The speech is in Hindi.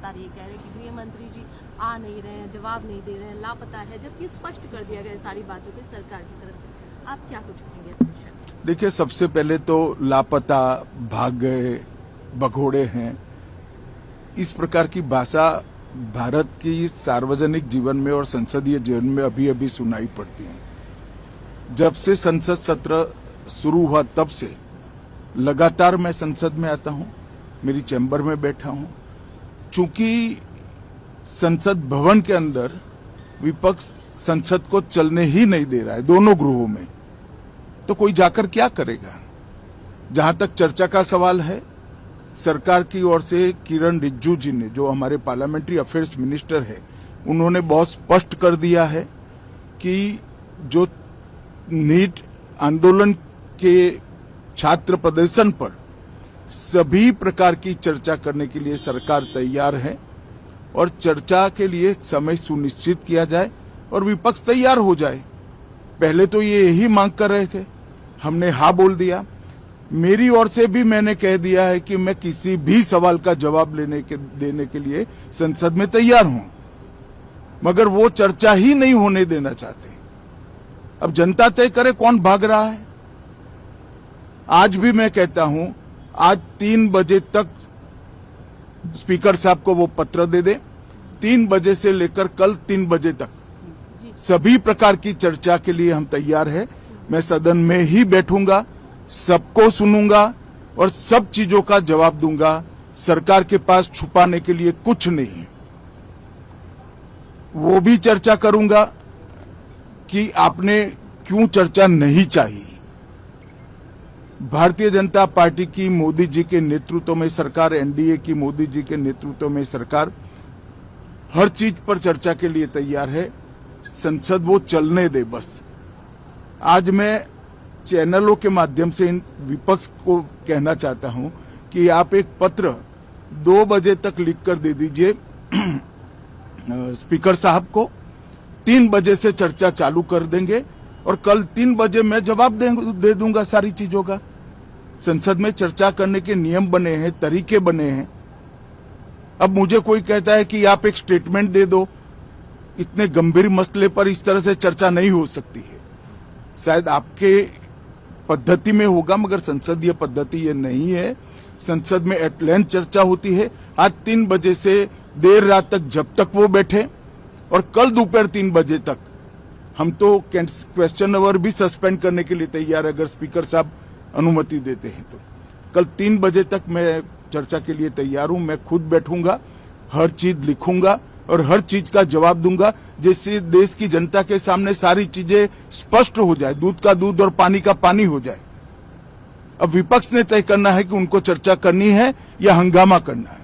लगातार ये कह रहे हैं कि गृह मंत्री जी आ नहीं रहे हैं, जवाब नहीं दे रहे हैं, लापता है, जबकि स्पष्ट कर दिया गया सारी बातों की सरकार की तरफ से। आप क्या कुछ कहेंगे इस विषय में? देखिए, सबसे पहले तो लापता, भाग गए, भगोड़े हैं, इस प्रकार की भाषा भारत की सार्वजनिक जीवन में और संसदीय जीवन में अभी अभी सुनाई पड़ती है। जब से संसद सत्र शुरू हुआ तब से लगातार मैं संसद में आता हूं, मेरी चैम्बर में बैठा हूं। चूंकि संसद भवन के अंदर विपक्ष संसद को चलने ही नहीं दे रहा है, दोनों गृहों में, तो कोई जाकर क्या करेगा। जहां तक चर्चा का सवाल है, सरकार की ओर से किरण रिजिजू जी ने, जो हमारे पार्लियामेंट्री अफेयर्स मिनिस्टर है, उन्होंने बहुत स्पष्ट कर दिया है कि जो नीट आंदोलन के छात्र प्रदर्शन पर सभी प्रकार की चर्चा करने के लिए सरकार तैयार है और चर्चा के लिए समय सुनिश्चित किया जाए और विपक्ष तैयार हो जाए। पहले तो ये यही मांग कर रहे थे, हमने हाँ बोल दिया। मेरी ओर से भी मैंने कह दिया है कि मैं किसी भी सवाल का जवाब देने के लिए संसद में तैयार हूं, मगर वो चर्चा ही नहीं होने देना चाहते। अब जनता तय करे कौन भाग रहा है। आज भी मैं कहता हूं, आज 3 बजे तक स्पीकर साहब को वो पत्र दे दे, 3 बजे से लेकर कल 3 बजे तक सभी प्रकार की चर्चा के लिए हम तैयार हैं। मैं सदन में ही बैठूंगा, सबको सुनूंगा और सब चीजों का जवाब दूंगा। सरकार के पास छुपाने के लिए कुछ नहीं है। वो भी चर्चा करूंगा कि आपने क्यों चर्चा नहीं चाहिए। भारतीय जनता पार्टी की मोदी जी के नेतृत्व में सरकार, एनडीए की मोदी जी के नेतृत्व में सरकार हर चीज पर चर्चा के लिए तैयार है। संसद वो चलने दे बस। आज मैं चैनलों के माध्यम से इन विपक्ष को कहना चाहता हूं कि आप एक पत्र 2 बजे तक लिखकर दे दीजिए स्पीकर साहब को, 3 बजे से चर्चा चालू कर देंगे और कल 3 बजे मैं जवाब दे दूंगा सारी चीजों का। संसद में चर्चा करने के नियम बने हैं, तरीके बने हैं। अब मुझे कोई कहता है कि आप एक स्टेटमेंट दे दो, इतने गंभीर मसले पर इस तरह से चर्चा नहीं हो सकती है। शायद आपके पद्धति में होगा, मगर संसदीय पद्धति ये नहीं है। संसद में एट लेंथ चर्चा होती है। आज 3 बजे से देर रात तक, जब तक वो बैठे, और कल दोपहर 3 बजे तक हम तो क्वेश्चन आवर भी सस्पेंड करने के लिए तैयार है, अगर स्पीकर साहब अनुमति देते हैं तो। कल 3 बजे तक मैं चर्चा के लिए तैयार हूं। मैं खुद बैठूंगा, हर चीज लिखूंगा और हर चीज का जवाब दूंगा, जिससे देश की जनता के सामने सारी चीजें स्पष्ट हो जाए, दूध का दूध और पानी का पानी हो जाए। अब विपक्ष ने तय करना है कि उनको चर्चा करनी है या हंगामा करना है।